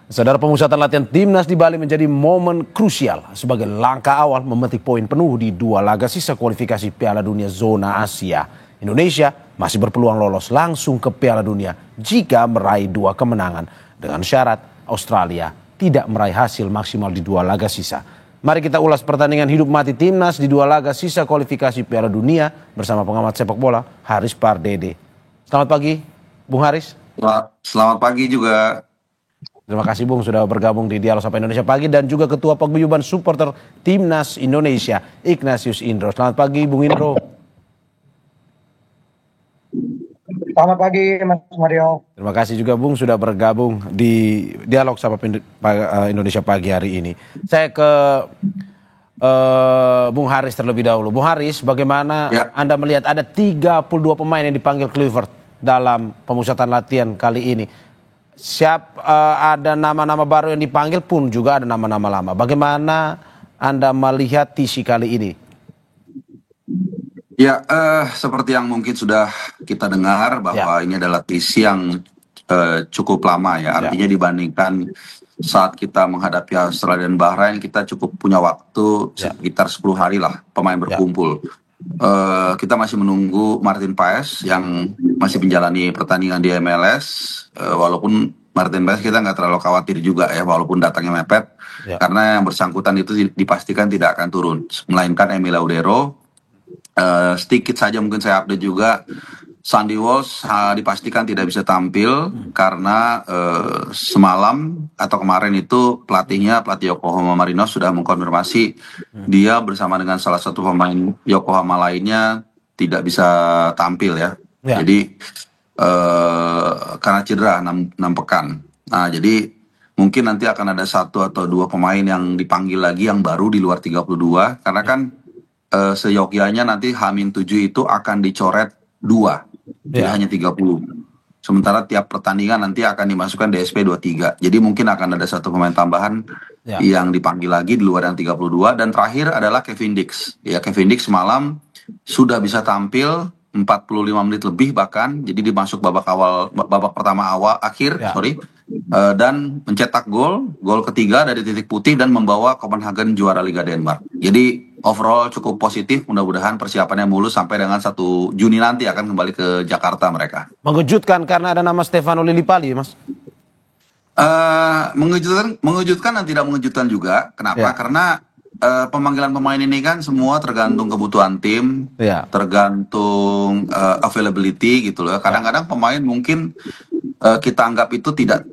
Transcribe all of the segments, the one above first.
Saudara, pemusatan latihan timnas di Bali menjadi momen krusial sebagai langkah awal memetik poin penuh di 2 laga sisa kualifikasi Piala Dunia zona Asia. Indonesia masih berpeluang lolos langsung ke Piala Dunia jika meraih 2 kemenangan dengan syarat Australia tidak meraih hasil maksimal di 2 laga sisa. Mari kita ulas pertandingan hidup mati timnas di 2 laga sisa kualifikasi Piala Dunia bersama pengamat sepak bola Haris Pardede. Selamat pagi, Bung Haris. Selamat pagi juga. Terima kasih Bung sudah bergabung di Dialog Sapa Indonesia Pagi, dan juga Ketua Paguyuban Supporter Timnas Indonesia Ignatius Indro. Selamat pagi Bung Indro. Selamat pagi Mas Mario. Terima kasih juga Bung sudah bergabung di Dialog Sapa Indonesia Pagi hari ini. Saya ke Bung Haris terlebih dahulu. Bung Haris, bagaimana Anda melihat ada 32 pemain yang dipanggil Kluivert dalam pemusatan latihan kali ini? Ada nama-nama baru yang dipanggil pun juga ada nama-nama lama. Bagaimana Anda melihat TC kali ini? Ya, seperti yang mungkin sudah kita dengar bahwa ini adalah TC yang cukup lama ya. Artinya dibandingkan saat kita menghadapi Australia dan Bahrain, kita cukup punya waktu sekitar 10 hari lah pemain berkumpul. Kita masih menunggu Martin Paes yang masih menjalani pertandingan di MLS. Walaupun Martin Paes kita nggak terlalu khawatir juga ya, walaupun datangnya mepet, karena yang bersangkutan itu dipastikan tidak akan turun, melainkan Emil Laudero. Sedikit saja mungkin saya update juga, Sandy Walsh dipastikan tidak bisa tampil karena semalam atau kemarin itu pelatih Yokohama Marinos sudah mengkonfirmasi dia bersama dengan salah satu pemain Yokohama lainnya tidak bisa tampil ya. Jadi karena cedera 6 pekan. Nah, jadi mungkin nanti akan ada 1 atau 2 pemain yang dipanggil lagi yang baru di luar 32, karena kan seyogyanya nanti H-7 itu akan dicoret 2, jadi hanya 30. Sementara tiap pertandingan nanti akan dimasukkan DSP 23. Jadi mungkin akan ada 1 pemain tambahan yang dipanggil lagi di luar yang 32. Dan terakhir adalah Kevin Dix. Ya, Kevin Dix semalam sudah bisa tampil 45 menit lebih bahkan. Jadi dimasuk babak pertama akhir, dan mencetak gol ketiga dari titik putih dan membawa Copenhagen juara Liga Denmark. Jadi overall cukup positif, mudah-mudahan persiapannya mulus sampai dengan 1 Juni nanti akan kembali ke Jakarta mereka. Mengejutkan karena ada nama Stefano Lillipali, Mas? Mengejutkan dan tidak mengejutkan juga. Kenapa? Karena pemanggilan pemain ini kan semua tergantung kebutuhan tim, tergantung availability gitu loh. Kadang-kadang pemain mungkin kita anggap itu tidak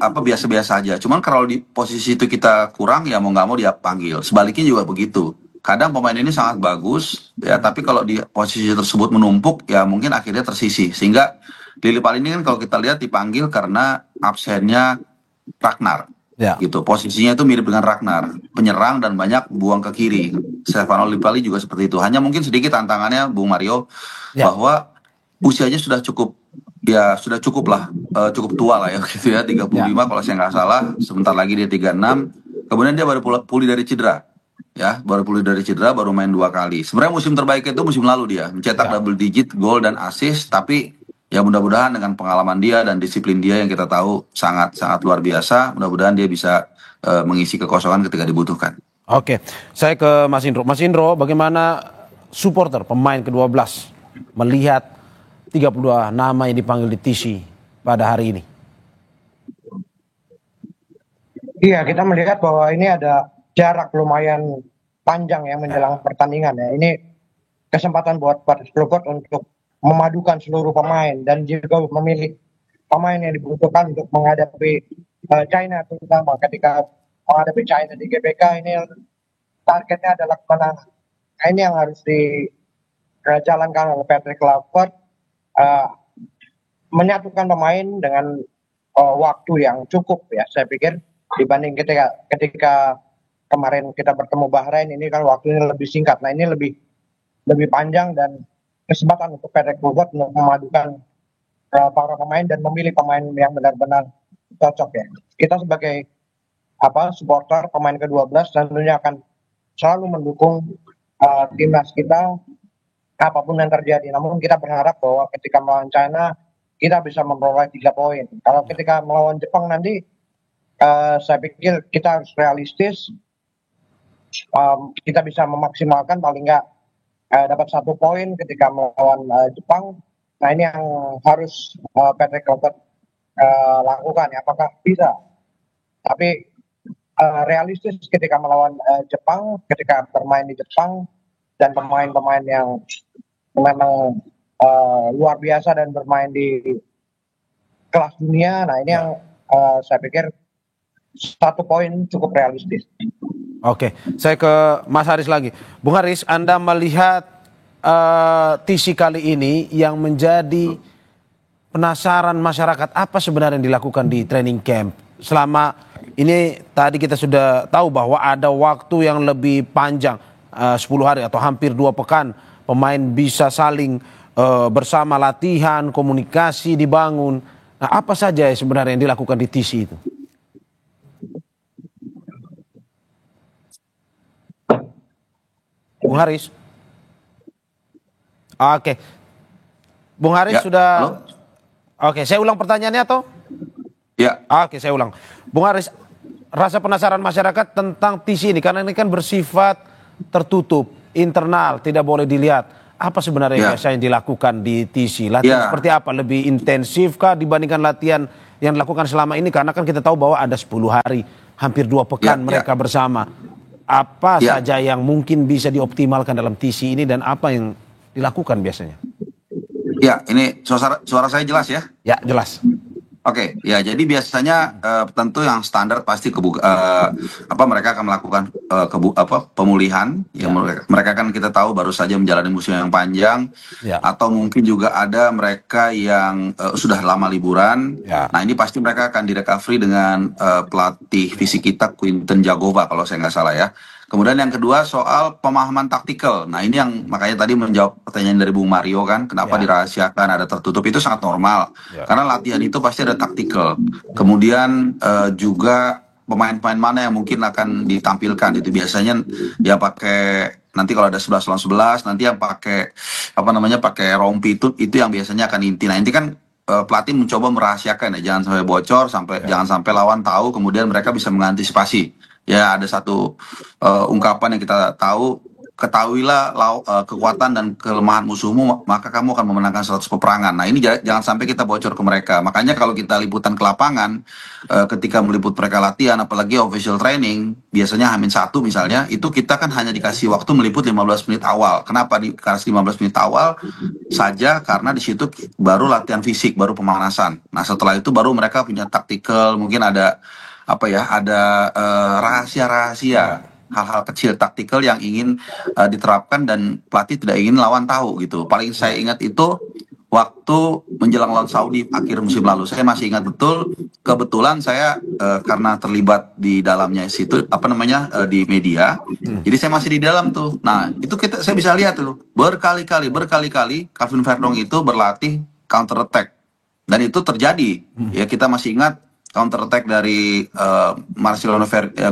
biasa-biasa aja. Cuman kalau di posisi itu kita kurang, ya mau nggak mau dia panggil. Sebaliknya juga begitu. Kadang pemain ini sangat bagus ya, tapi kalau di posisi tersebut menumpuk ya mungkin akhirnya tersisih. Sehingga Lillipali ini kan kalau kita lihat dipanggil karena absennya Ragnar. Gitu. Posisinya itu mirip dengan Ragnar, penyerang dan banyak buang ke kiri. Stefano Lillipali juga seperti itu. Hanya mungkin sedikit tantangannya Bung Mario bahwa usianya sudah cukup lah, cukup tua lah ya gitu ya, 35 kalau saya nggak salah. Sebentar lagi dia 36. Kemudian dia baru pulih dari cedera. Ya, baru main 2 kali. Sebenarnya musim terbaiknya itu musim lalu dia mencetak double digit gol dan assist, tapi ya mudah-mudahan dengan pengalaman dia dan disiplin dia yang kita tahu sangat luar biasa, mudah-mudahan dia bisa mengisi kekosongan ketika dibutuhkan. Oke, saya ke Mas Indro. Mas Indro, bagaimana supporter pemain ke-12 melihat 32 nama yang dipanggil di TC pada hari ini? Iya, kita melihat bahwa ini ada jarak lumayan panjang ya menjelang pertandingan ya. Ini kesempatan buat Kluivert untuk memadukan seluruh pemain dan juga memilih pemain yang dibutuhkan untuk menghadapi China, terutama ketika menghadapi China di GBK ini targetnya adalah kemenangan. Nah, ini yang harus dijalankan oleh Patrick Kluivert, menyatukan pemain dengan waktu yang cukup ya, saya pikir dibanding ketika kemarin kita bertemu Bahrain, ini kan waktunya lebih singkat. Nah, ini lebih panjang dan kesempatan untuk Patrick Kluivert untuk memadukan para pemain dan memilih pemain yang benar-benar cocok ya. Kita sebagai supporter pemain ke-12 tentunya akan selalu mendukung timnas kita apapun yang terjadi. Namun kita berharap bahwa ketika melawan China kita bisa memperoleh 3 poin. Kalau ketika melawan Jepang nanti saya pikir kita harus realistis. Kita bisa memaksimalkan paling nggak dapat 1 poin ketika melawan Jepang. Nah ini yang harus Patrick Kluivert lakukan ya. Apakah bisa? Tapi realistis ketika melawan Jepang, ketika bermain di Jepang dan pemain-pemain yang memang luar biasa dan bermain di kelas dunia. Nah ini yang saya pikir 1 poin cukup realistis. Oke, saya ke Mas Haris lagi. Bung Haris, Anda melihat TC kali ini yang menjadi penasaran masyarakat apa sebenarnya yang dilakukan di training camp? Selama ini tadi kita sudah tahu bahwa ada waktu yang lebih panjang, 10 hari atau hampir 2 pekan. Pemain bisa saling bersama latihan, komunikasi dibangun. Nah, apa saja sebenarnya yang dilakukan di TC itu? Bung Haris. Oke. Bung Haris Ya, sudah. halo? Oke, saya ulang pertanyaannya atau? Ya, Oke, saya ulang. Bung Haris, rasa penasaran masyarakat tentang TC ini karena ini kan bersifat tertutup, internal, tidak boleh dilihat. Apa sebenarnya biasa yang dilakukan di TC? Latihan seperti apa? Lebih intensif kah dibandingkan latihan yang dilakukan selama ini? Karena kan kita tahu bahwa ada 10 hari, hampir 2 pekan mereka bersama. Apa saja yang mungkin bisa dioptimalkan dalam TC ini dan apa yang dilakukan biasanya? Ya, ini suara saya jelas ya? Ya, jelas. Oke, ya jadi biasanya tentu yang standar pasti mereka akan melakukan pemulihan. Ya. Mereka kan kita tahu baru saja menjalani musim yang panjang, atau mungkin juga ada mereka yang sudah lama liburan. Nah ini pasti mereka akan direcovery dengan pelatih fisik kita Quinten Jagova kalau saya nggak salah ya. Kemudian yang kedua soal pemahaman taktikal. Nah ini yang makanya tadi menjawab pertanyaan dari Bung Mario kan, kenapa dirahasiakan, ada tertutup, itu sangat normal. Karena latihan itu pasti ada taktikal. Kemudian juga pemain-pemain mana yang mungkin akan ditampilkan itu biasanya dia pakai, nanti kalau ada 11 lawan 11 nanti yang pakai pakai rompi itu yang biasanya akan inti. Nah inti kan pelatih mencoba merahasiakan ya, jangan sampai bocor, jangan sampai lawan tahu, kemudian mereka bisa mengantisipasi. Ya ada satu ungkapan yang kita tahu, ketahuilah kekuatan dan kelemahan musuhmu, maka kamu akan memenangkan 100 peperangan. Nah ini jangan sampai kita bocor ke mereka. Makanya kalau kita liputan ke lapangan, ketika meliput mereka latihan, apalagi official training, biasanya H-1 misalnya, itu kita kan hanya dikasih waktu meliput 15 menit awal. Kenapa dikasih 15 menit awal saja? Karena di situ baru latihan fisik, baru pemanasan. Nah setelah itu baru mereka punya taktikal, mungkin ada rahasia-rahasia, hal-hal kecil taktikal yang ingin diterapkan dan pelatih tidak ingin lawan tahu gitu. Paling saya ingat itu waktu menjelang lawan Saudi akhir musim lalu. Saya masih ingat betul, kebetulan saya karena terlibat di dalamnya situ di media. Jadi saya masih di dalam tuh. Nah, itu saya bisa lihat tuh berkali-kali Calvin Verdong itu berlatih counter attack. Dan itu terjadi. Ya kita masih ingat counter attack dari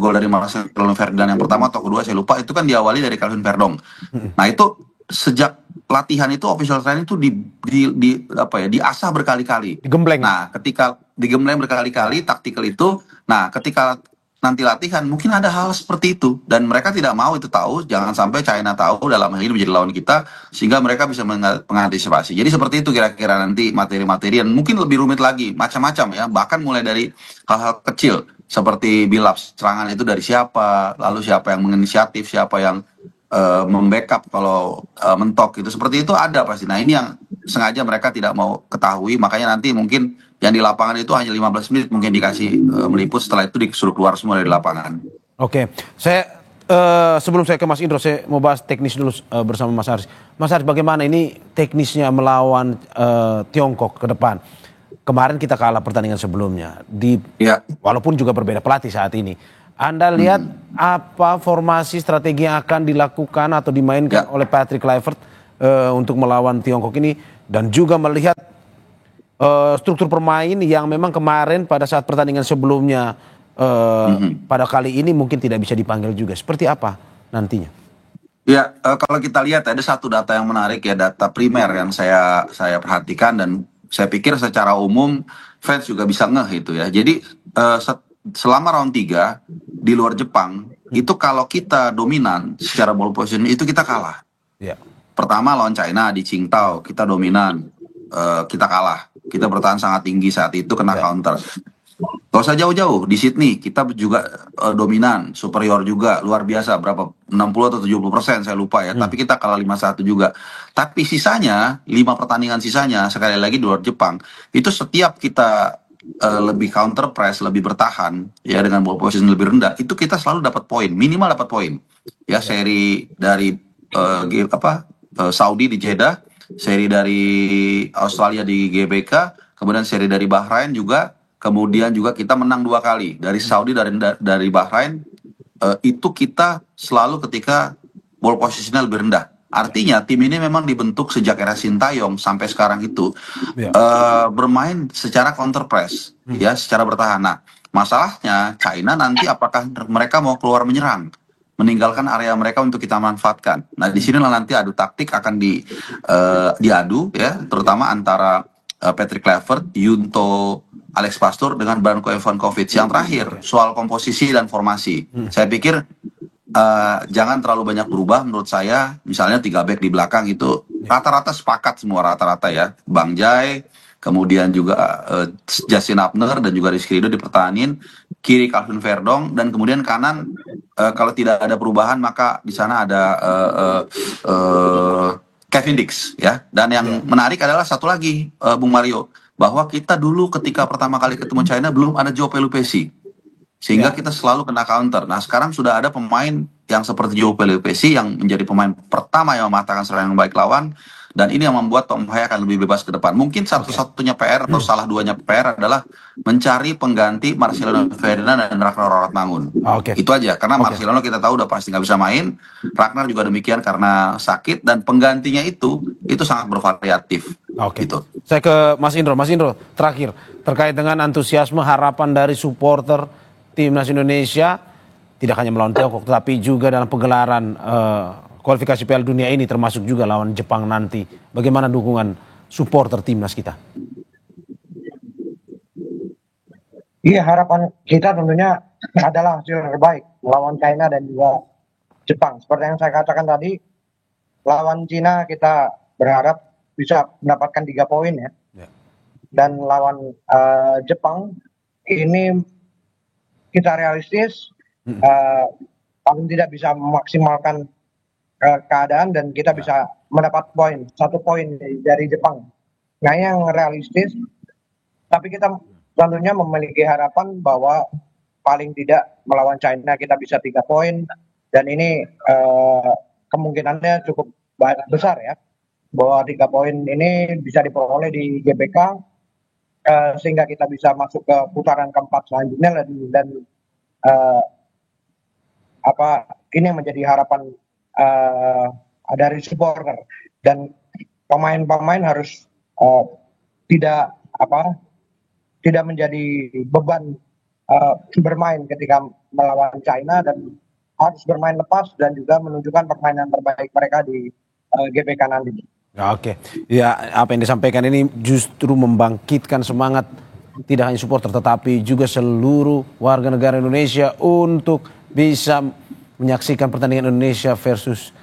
gol dari Marcelo Ferdinand yang pertama atau kedua saya lupa, itu kan diawali dari Calvin Verdong. Nah itu sejak latihan itu official training itu diasah berkali-kali. Digembleng. Nah ketika digembleng berkali-kali taktikal itu, nah ketika nanti latihan mungkin ada hal seperti itu dan mereka tidak mau itu tahu, jangan sampai China tahu dalam hal ini menjadi lawan kita sehingga mereka bisa mengantisipasi. Jadi seperti itu kira-kira nanti materi-materi yang mungkin lebih rumit lagi, macam-macam ya, bahkan mulai dari hal-hal kecil seperti build-up serangan itu dari siapa, lalu siapa yang menginisiatif, siapa yang membackup kalau mentok gitu, seperti itu ada pasti. Nah ini yang sengaja mereka tidak mau ketahui, makanya nanti mungkin yang di lapangan itu hanya 15 menit mungkin dikasih meliput, setelah itu disuruh keluar semua dari lapangan. Oke, saya sebelum saya ke Mas Indro, saya mau bahas teknis dulu bersama Mas Haris. Mas Haris, bagaimana ini teknisnya melawan Tiongkok ke depan? Kemarin kita kalah pertandingan sebelumnya, walaupun juga berbeda pelatih saat ini. Anda lihat apa formasi strategi yang akan dilakukan atau dimainkan oleh Patrick Kluivert untuk melawan Tiongkok ini, dan juga melihat struktur permain yang memang kemarin pada saat pertandingan sebelumnya pada kali ini mungkin tidak bisa dipanggil juga. Seperti apa nantinya? Ya, kalau kita lihat ada satu data yang menarik ya, data primer yang saya perhatikan dan saya pikir secara umum fans juga bisa ngeh itu ya. Jadi selama round 3 di luar Jepang itu kalau kita dominan secara ball position itu kita kalah. Ya. Pertama lawan China di Qingdao kita dominan, kita kalah. Kita bertahan sangat tinggi saat itu kena counter. Gak usah jauh-jauh, di Sydney kita juga dominan, superior juga, luar biasa, berapa 60 atau 70% saya lupa ya, tapi kita kalah 5-1 juga. Tapi sisanya, 5 pertandingan sisanya, sekali lagi di luar Jepang, itu setiap kita lebih counter press, lebih bertahan, ya dengan ball position lebih rendah, itu kita selalu dapat poin, minimal dapat poin. Ya seri dari Saudi di Jeddah, seri dari Australia di GBK, kemudian seri dari Bahrain juga. Kemudian juga kita menang 2 kali dari Saudi dari Bahrain, itu kita selalu ketika ball positionnya lebih rendah. Artinya tim ini memang dibentuk sejak era Sintayong sampai sekarang itu bermain secara counter press, ya secara bertahan. Nah, masalahnya China nanti apakah mereka mau keluar menyerang, meninggalkan area mereka untuk kita manfaatkan. Nah, di sinilah nanti adu taktik akan diadu ya, terutama antara Patrick Kluivert, Junto Alex Pastoor dengan Branko Ivanovic. Yang terakhir soal komposisi dan formasi, saya pikir jangan terlalu banyak berubah menurut saya. Misalnya 3 back di belakang itu rata-rata sepakat semua rata-rata ya. Bang Jai, kemudian juga Justin Abner dan juga Rizky Ridho dipertahanin. Kiri Calvin Verdong dan kemudian kanan kalau tidak ada perubahan maka di sana ada Kevin Dix ya. Dan yang menarik adalah satu lagi Bung Mario, bahwa kita dulu ketika pertama kali ketemu China belum ada Joe Pelupessy, sehingga kita selalu kena counter. Nah sekarang sudah ada pemain yang seperti Joe Pelupessy yang menjadi pemain pertama yang mematahkan serangan yang baik lawan, dan ini yang membuat Tom Haya akan lebih bebas ke depan. Mungkin satu-satunya PR atau salah duanya PR adalah mencari pengganti Marcelino Ferdinand dan Ragnar Ortmangun. Itu aja, karena Marcelino kita tahu udah pasti nggak bisa main, Ragnar juga demikian karena sakit, dan penggantinya itu sangat bervariatif. Gitu. Saya ke Mas Indro. Mas Indro, terakhir terkait dengan antusiasme harapan dari supporter Timnas Indonesia tidak hanya melawan Tiongkok tapi juga dalam pegelaran kualifikasi Piala Dunia ini, termasuk juga lawan Jepang nanti. Bagaimana dukungan supporter Timnas kita? Iya, harapan kita tentunya adalah hasil terbaik melawan China dan juga Jepang. Seperti yang saya katakan tadi, lawan Cina kita berharap bisa mendapatkan 3 poin ya. Dan lawan Jepang ini kita realistis, paling tidak bisa memaksimalkan keadaan dan kita bisa mendapat 1 poin dari Jepang. Nah yang realistis, tapi kita tentunya memiliki harapan bahwa paling tidak melawan China kita bisa 3 poin, dan ini kemungkinannya cukup besar ya, bahwa 3 poin ini bisa diperoleh di GBK sehingga kita bisa masuk ke putaran keempat selanjutnya, dan ini yang menjadi harapan dari supporter, dan pemain-pemain harus tidak menjadi beban bermain ketika melawan China, dan harus bermain lepas dan juga menunjukkan permainan terbaik mereka di GBK nanti. Oke, ya apa yang disampaikan ini justru membangkitkan semangat tidak hanya supporter tetapi juga seluruh warga negara Indonesia untuk bisa menyaksikan pertandingan Indonesia versus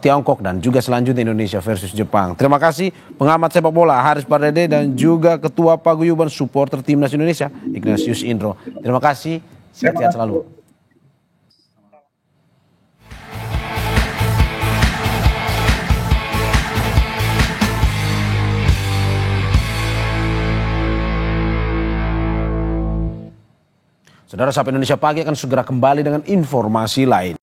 Tiongkok dan juga selanjutnya Indonesia versus Jepang. Terima kasih pengamat sepak bola Haris Pardede dan juga Ketua Paguyuban Supporter Timnas Indonesia Ignatius Indro. Terima kasih, sehat-sehat selalu. Saudara, Sapa Indonesia Pagi akan segera kembali dengan informasi lain.